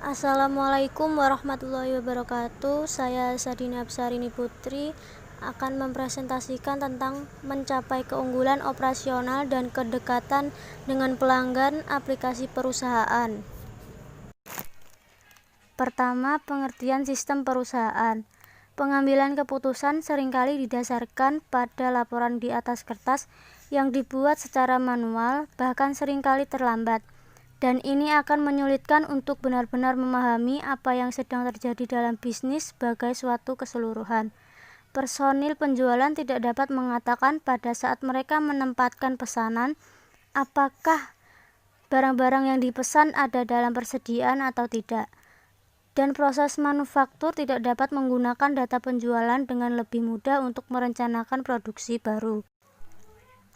Assalamualaikum warahmatullahi wabarakatuh. Saya Sadina Absarini Putri akan mempresentasikan tentang mencapai keunggulan operasional dan kedekatan dengan pelanggan aplikasi perusahaan. Pertama, pengertian sistem perusahaan. Pengambilan keputusan seringkali didasarkan pada laporan di atas kertas yang dibuat secara manual, bahkan seringkali terlambat. Dan ini akan menyulitkan untuk benar-benar memahami apa yang sedang terjadi dalam bisnis sebagai suatu keseluruhan. Personil penjualan tidak dapat mengatakan pada saat mereka menempatkan pesanan, apakah barang-barang yang dipesan ada dalam persediaan atau tidak. Dan proses manufaktur tidak dapat menggunakan data penjualan dengan lebih mudah untuk merencanakan produksi baru.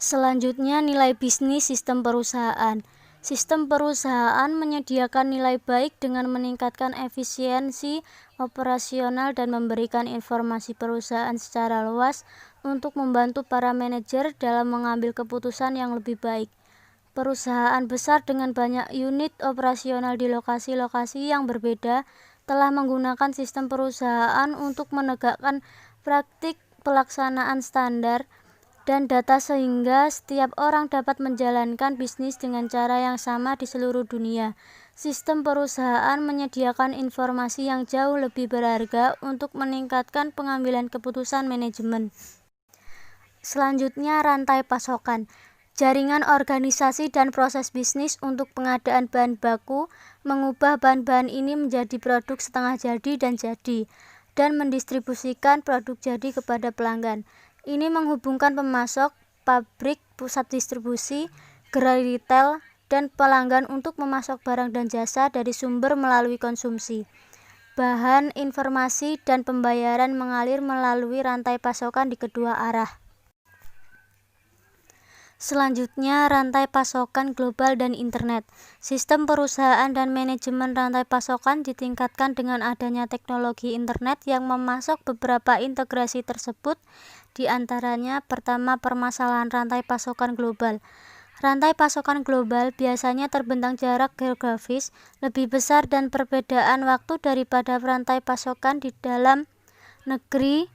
Selanjutnya, nilai bisnis sistem perusahaan. Sistem perusahaan menyediakan nilai baik dengan meningkatkan efisiensi operasional dan memberikan informasi perusahaan secara luas untuk membantu para manajer dalam mengambil keputusan yang lebih baik. Perusahaan besar dengan banyak unit operasional di lokasi-lokasi yang berbeda telah menggunakan sistem perusahaan untuk menegakkan praktik pelaksanaan standar dan data sehingga setiap orang dapat menjalankan bisnis dengan cara yang sama di seluruh dunia. Sistem perusahaan menyediakan informasi yang jauh lebih berharga untuk meningkatkan pengambilan keputusan manajemen. Selanjutnya, rantai pasokan. Jaringan organisasi dan proses bisnis untuk pengadaan bahan baku mengubah bahan-bahan ini menjadi produk setengah jadi dan mendistribusikan produk jadi kepada pelanggan. Ini menghubungkan pemasok, pabrik, pusat distribusi, gerai retail, dan pelanggan untuk memasok barang dan jasa dari sumber melalui konsumsi. Bahan, informasi, dan pembayaran mengalir melalui rantai pasokan di kedua arah. Selanjutnya, rantai pasokan global dan internet. Sistem perusahaan dan manajemen rantai pasokan ditingkatkan dengan adanya teknologi internet yang memasok beberapa integrasi tersebut, di antaranya pertama permasalahan rantai pasokan global. Rantai pasokan global biasanya terbentang jarak geografis lebih besar dan perbedaan waktu daripada rantai pasokan di dalam negeri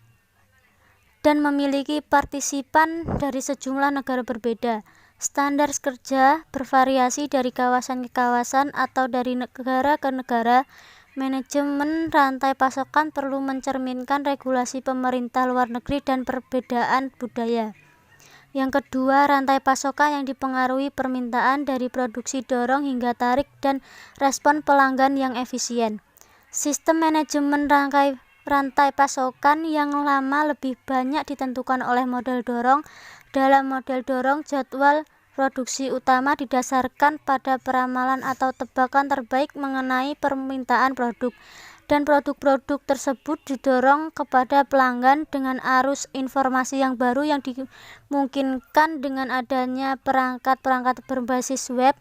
dan memiliki partisipan dari sejumlah negara berbeda. Standar kerja bervariasi dari kawasan ke kawasan atau dari negara ke negara. Manajemen rantai pasokan perlu mencerminkan regulasi pemerintah luar negeri dan perbedaan budaya. Yang kedua, rantai pasokan yang dipengaruhi permintaan dari produksi dorong hingga tarik dan respon pelanggan yang efisien. Sistem manajemen rantai pasokan yang lama lebih banyak ditentukan oleh model dorong. Dalam model dorong, jadwal produksi utama didasarkan pada peramalan atau tebakan terbaik mengenai permintaan produk, dan produk-produk tersebut didorong kepada pelanggan dengan arus informasi yang baru yang dimungkinkan dengan adanya perangkat-perangkat berbasis web.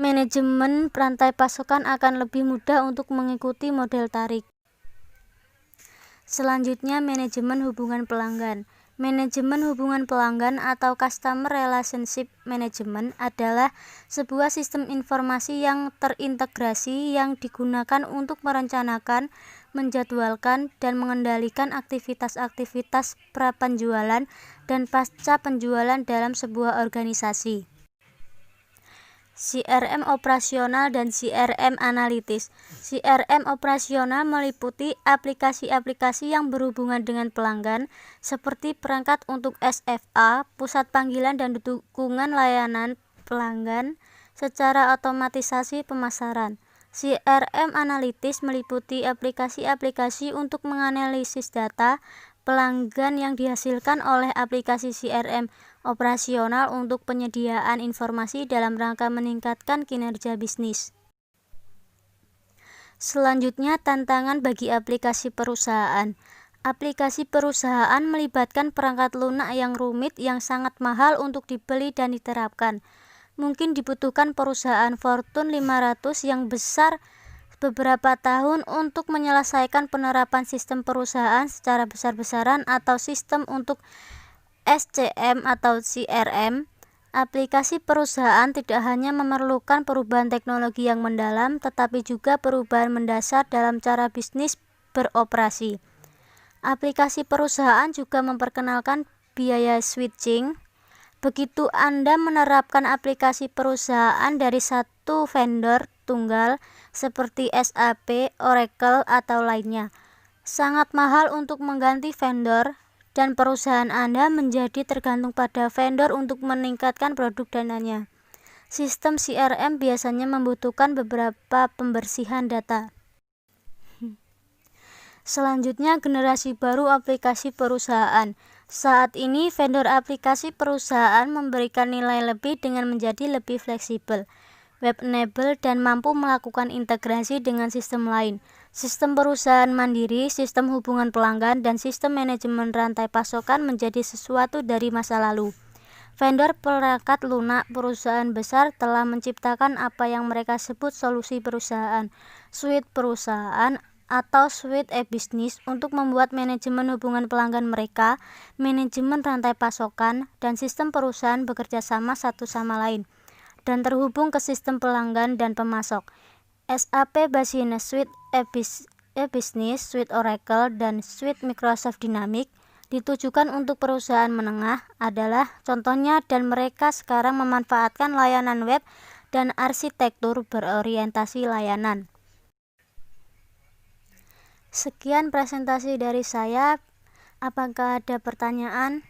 Manajemen rantai pasokan akan lebih mudah untuk mengikuti model tarik. Selanjutnya, manajemen hubungan pelanggan. Manajemen hubungan pelanggan atau Customer Relationship Management adalah sebuah sistem informasi yang terintegrasi yang digunakan untuk merencanakan, menjadwalkan, dan mengendalikan aktivitas-aktivitas pra-penjualan dan pasca penjualan dalam sebuah organisasi. CRM operasional dan CRM analitis. CRM operasional meliputi aplikasi-aplikasi yang berhubungan dengan pelanggan seperti perangkat untuk SFA, pusat panggilan dan dukungan layanan pelanggan secara otomatisasi pemasaran. CRM analitis meliputi aplikasi-aplikasi untuk menganalisis data pelanggan yang dihasilkan oleh aplikasi CRM operasional untuk penyediaan informasi dalam rangka meningkatkan kinerja bisnis. Selanjutnya, tantangan bagi aplikasi perusahaan. Aplikasi perusahaan melibatkan perangkat lunak yang rumit yang sangat mahal untuk dibeli dan diterapkan. Mungkin dibutuhkan perusahaan Fortune 500 yang besar beberapa tahun untuk menyelesaikan penerapan sistem perusahaan secara besar-besaran atau sistem untuk SCM atau CRM Aplikasi perusahaan tidak hanya memerlukan perubahan teknologi yang mendalam, tetapi juga perubahan mendasar dalam cara bisnis beroperasi. Aplikasi perusahaan juga memperkenalkan biaya switching. Begitu Anda menerapkan aplikasi perusahaan dari satu vendor tunggal seperti SAP, Oracle, atau lainnya, sangat mahal untuk mengganti vendor dan perusahaan Anda menjadi tergantung pada vendor untuk meningkatkan produk dananya. Sistem CRM biasanya membutuhkan beberapa pembersihan data. Selanjutnya, generasi baru aplikasi perusahaan. Saat ini, vendor aplikasi perusahaan memberikan nilai lebih dengan menjadi lebih fleksibel, web-enabled, dan mampu melakukan integrasi dengan sistem lain. Sistem perusahaan mandiri, sistem hubungan pelanggan, dan sistem manajemen rantai pasokan menjadi sesuatu dari masa lalu. Vendor perangkat lunak perusahaan besar telah menciptakan apa yang mereka sebut solusi perusahaan, suite perusahaan, atau suite e-business untuk membuat manajemen hubungan pelanggan mereka, manajemen rantai pasokan, dan sistem perusahaan bekerja sama satu sama lain dan terhubung ke sistem pelanggan dan pemasok. SAP Business Suite e-business, Suite Oracle, dan Suite Microsoft Dynamics ditujukan untuk perusahaan menengah adalah contohnya, dan mereka sekarang memanfaatkan layanan web dan arsitektur berorientasi layanan. Sekian presentasi dari saya. Apakah ada pertanyaan?